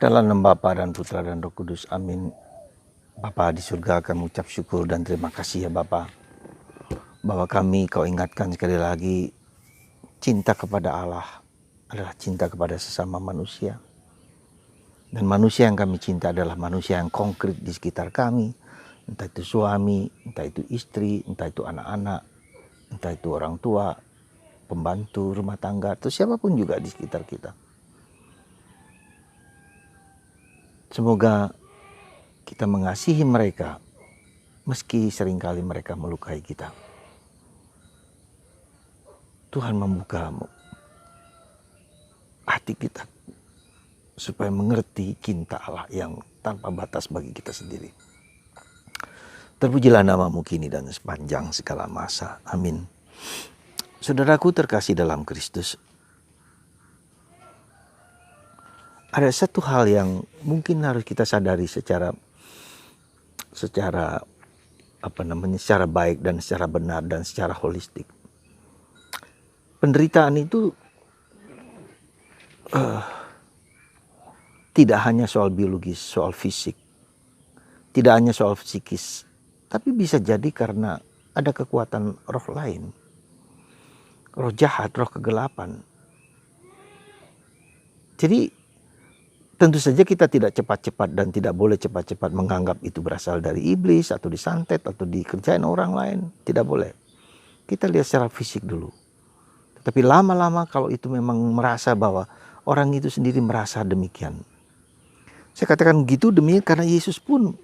Dalam nama Bapa dan Putra dan Roh Kudus, amin. Bapa di surga, kami ucap syukur dan terima kasih ya Bapa, bahwa kami kau ingatkan sekali lagi, cinta kepada Allah adalah cinta kepada sesama manusia. Dan manusia yang kami cinta adalah manusia yang konkret di sekitar kami, entah itu suami, entah itu istri, entah itu anak-anak, entah itu orang tua, pembantu rumah tangga, atau siapapun juga di sekitar kita. Semoga kita mengasihi mereka meski seringkali mereka melukai kita. Tuhan membuka hati kita supaya mengerti cinta Allah yang tanpa batas bagi kita sendiri. Terpujilah namamu kini dan sepanjang segala masa. Amin. Saudaraku terkasih dalam Kristus, ada satu hal yang mungkin harus kita sadari secara baik dan secara benar dan secara holistik. Penderitaan itu tidak hanya soal biologis, soal fisik, tidak hanya soal psikis, tapi bisa jadi karena ada kekuatan roh lain, roh jahat, roh kegelapan. Jadi tentu saja kita tidak cepat-cepat dan tidak boleh cepat-cepat menganggap itu berasal dari iblis atau disantet atau dikerjain orang lain. Tidak boleh. Kita lihat secara fisik dulu. Tapi lama-lama kalau itu memang merasa bahwa orang itu sendiri merasa demikian. Saya katakan gitu demikian karena Yesus pun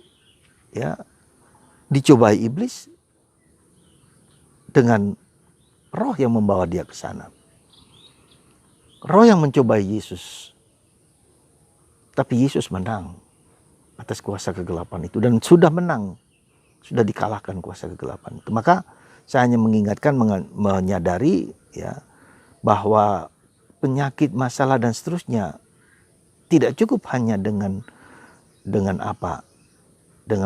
ya dicobai iblis dengan roh yang membawa dia ke sana. Roh yang mencobai Yesus. Tapi Yesus menang atas kuasa kegelapan itu dan sudah menang, sudah dikalahkan kuasa kegelapan itu. Maka saya hanya mengingatkan, menyadari ya bahwa penyakit, masalah dan seterusnya tidak cukup hanya dengan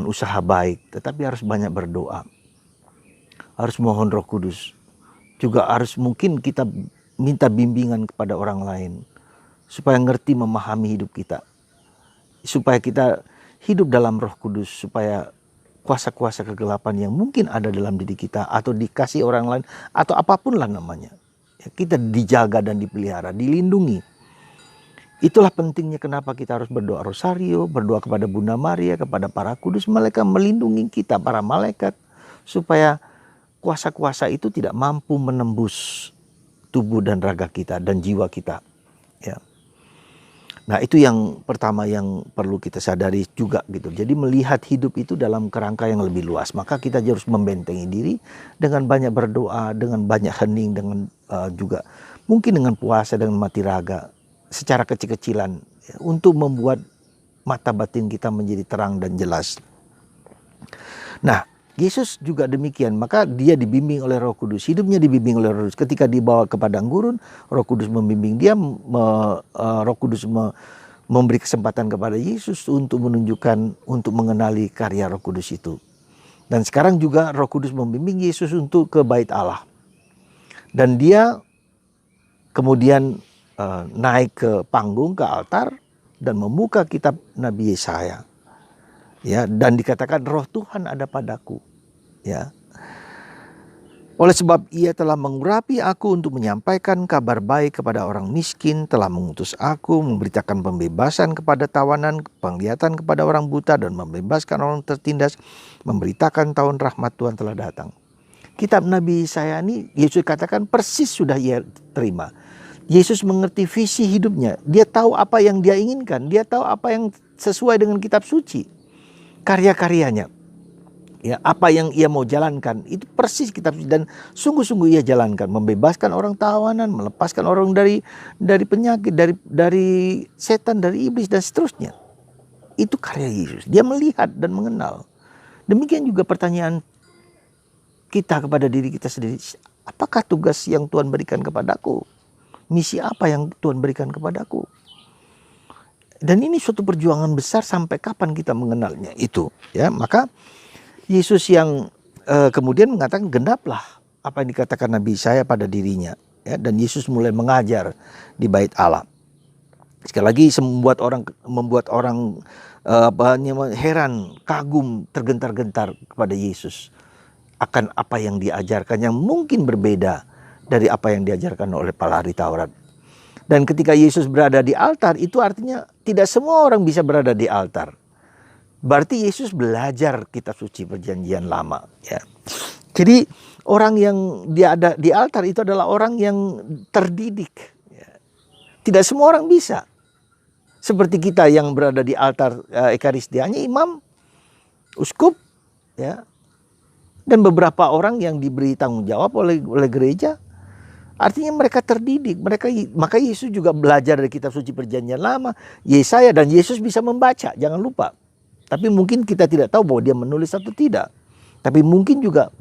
usaha baik, tetapi harus banyak berdoa, harus mohon Roh Kudus, juga harus mungkin kita minta bimbingan kepada orang lain supaya ngerti memahami hidup kita. Supaya kita hidup dalam Roh Kudus, supaya kuasa-kuasa kegelapan yang mungkin ada dalam diri kita atau dikasih orang lain atau apapun lah namanya, ya, kita dijaga dan dipelihara, dilindungi. Itulah pentingnya kenapa kita harus berdoa rosario, berdoa kepada Bunda Maria, kepada para kudus, mereka melindungi kita, para malaikat, supaya kuasa-kuasa itu tidak mampu menembus tubuh dan raga kita dan jiwa kita, ya. Nah itu yang pertama yang perlu kita sadari juga gitu. Jadi melihat hidup itu dalam kerangka yang lebih luas. Maka kita harus membentengi diri dengan banyak berdoa, dengan banyak hening, dengan juga mungkin dengan puasa, dengan mati raga. Secara kecil-kecilan ya, untuk membuat mata batin kita menjadi terang dan jelas. Nah Yesus juga demikian, maka dia dibimbing oleh Roh Kudus, hidupnya dibimbing oleh Roh Kudus. Ketika dibawa ke padang gurun, Roh Kudus membimbing dia, Roh Kudus memberi kesempatan kepada Yesus untuk menunjukkan, untuk mengenali karya Roh Kudus itu. Dan sekarang juga Roh Kudus membimbing Yesus untuk ke bait Allah. Dan dia kemudian naik ke panggung, ke altar, dan membuka kitab Nabi Yesaya. Ya, dan dikatakan roh Tuhan ada padaku, ya. Oleh sebab ia telah mengurapi aku untuk menyampaikan kabar baik kepada orang miskin, telah mengutus aku memberitakan pembebasan kepada tawanan, penglihatan kepada orang buta, dan membebaskan orang tertindas, memberitakan tahun rahmat Tuhan telah datang. Kitab Nabi Yesaya ini Yesus katakan persis sudah ia terima. Yesus mengerti visi hidupnya, dia tahu apa yang dia inginkan, dia tahu apa yang sesuai dengan kitab suci. Karya-karyanya, ya, apa yang ia mau jalankan itu persis kitab suci dan sungguh-sungguh ia jalankan, membebaskan orang tawanan, melepaskan orang dari penyakit, dari setan, dari iblis dan seterusnya. Itu karya Yesus. Dia melihat dan mengenal. Demikian juga pertanyaan kita kepada diri kita sendiri, apakah tugas yang Tuhan berikan kepadaku? Misi apa yang Tuhan berikan kepadaku? Dan ini suatu perjuangan besar, sampai kapan kita mengenalnya itu, ya. Maka Yesus yang kemudian mengatakan genaplah apa yang dikatakan Nabi Yesaya pada dirinya, ya. Dan Yesus mulai mengajar di bait Allah. Sekali lagi membuat orang heran, kagum, tergentar-gentar kepada Yesus akan apa yang diajarkan yang mungkin berbeda dari apa yang diajarkan oleh para ahli Taurat. Dan ketika Yesus berada di altar, itu artinya tidak semua orang bisa berada di altar. Berarti Yesus belajar kitab suci perjanjian lama, ya. Jadi orang yang dia ada di altar itu adalah orang yang terdidik, ya. Tidak semua orang bisa. Seperti kita yang berada di altar Ekaristia, hanya imam, uskup, ya, dan beberapa orang yang diberi tanggung jawab oleh gereja. Artinya mereka terdidik, maka Yesus juga belajar dari kitab suci perjanjian lama, Yesaya, dan Yesus bisa membaca, jangan lupa. Tapi mungkin kita tidak tahu bahwa dia menulis atau tidak. Tapi mungkin juga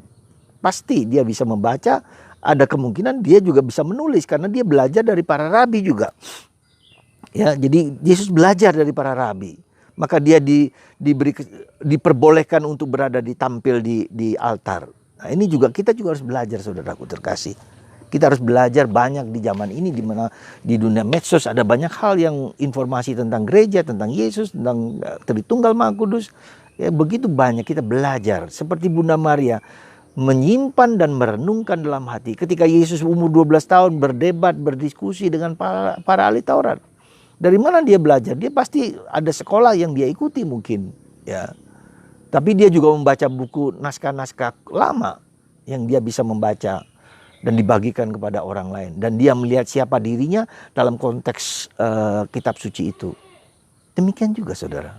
pasti dia bisa membaca, ada kemungkinan dia juga bisa menulis karena dia belajar dari para rabi juga. Ya, jadi Yesus belajar dari para rabi. Maka dia diperbolehkan untuk tampil di altar. Nah, ini juga kita juga harus belajar, saudaraku terkasih. Kita harus belajar banyak di zaman ini, di mana di dunia medsos ada banyak hal yang informasi tentang gereja, tentang Yesus, tentang Tritunggal Maha Kudus. Ya, begitu banyak kita belajar. Seperti Bunda Maria menyimpan dan merenungkan dalam hati. Ketika Yesus umur 12 tahun berdebat, berdiskusi dengan para ahli Taurat. Dari mana dia belajar? Dia pasti ada sekolah yang dia ikuti mungkin, ya. Tapi dia juga membaca buku naskah-naskah lama yang dia bisa membaca dan dibagikan kepada orang lain. Dan dia melihat siapa dirinya dalam konteks kitab suci itu. Demikian juga saudara.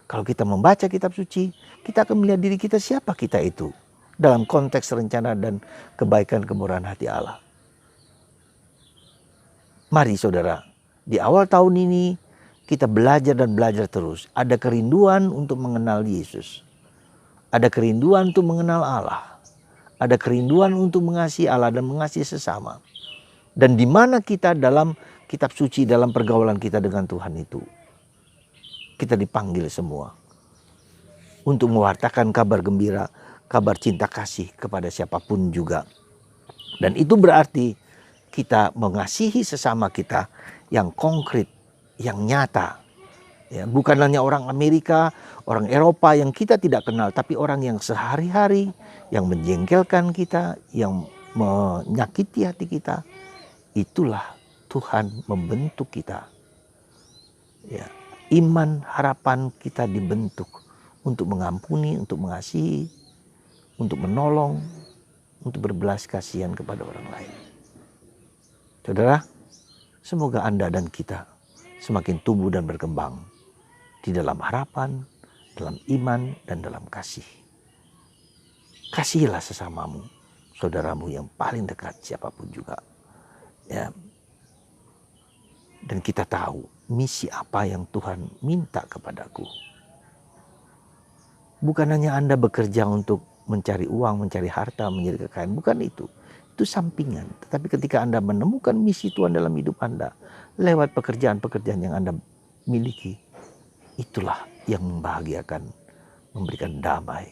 Kalau kita membaca kitab suci, kita akan melihat diri kita siapa kita itu. Dalam konteks rencana dan kebaikan kemurahan hati Allah. Mari saudara. Di awal tahun ini kita belajar dan belajar terus. Ada kerinduan untuk mengenal Yesus. Ada kerinduan untuk mengenal Allah. Ada kerinduan untuk mengasihi Allah dan mengasihi sesama. Dan di mana kita dalam kitab suci, dalam pergaulan kita dengan Tuhan itu. Kita dipanggil semua. Untuk mewartakan kabar gembira, kabar cinta kasih kepada siapapun juga. Dan itu berarti kita mengasihi sesama kita yang konkret, yang nyata. Ya, bukan hanya orang Amerika, orang Eropa yang kita tidak kenal, tapi orang yang sehari-hari, yang menjengkelkan kita, yang menyakiti hati kita. Itulah Tuhan membentuk kita. Ya, iman, harapan kita dibentuk untuk mengampuni, untuk mengasihi, untuk menolong, untuk berbelas kasihan kepada orang lain. Saudara, semoga Anda dan kita semakin tumbuh dan berkembang di dalam harapan, dalam iman, dan dalam kasih. Kasihilah sesamamu, saudaramu yang paling dekat siapapun juga. Ya. Dan kita tahu misi apa yang Tuhan minta kepadaku. Bukan hanya Anda bekerja untuk mencari uang, mencari harta, mencari kekayaan. Bukan itu. Itu sampingan. Tetapi ketika Anda menemukan misi Tuhan dalam hidup Anda, lewat pekerjaan-pekerjaan yang Anda miliki, itulah yang membahagiakan, memberikan damai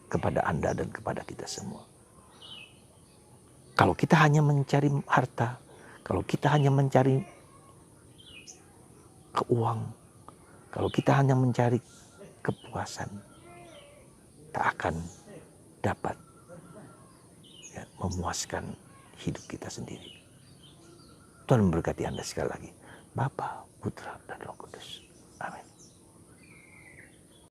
kepada Anda dan kepada kita semua. Kalau kita hanya mencari harta, kalau kita hanya mencari keuangan, kalau kita hanya mencari kepuasan, tak akan dapat memuaskan hidup kita sendiri. Tuhan memberkati Anda sekali lagi. Bapa, Putra, dan Roh Kudus.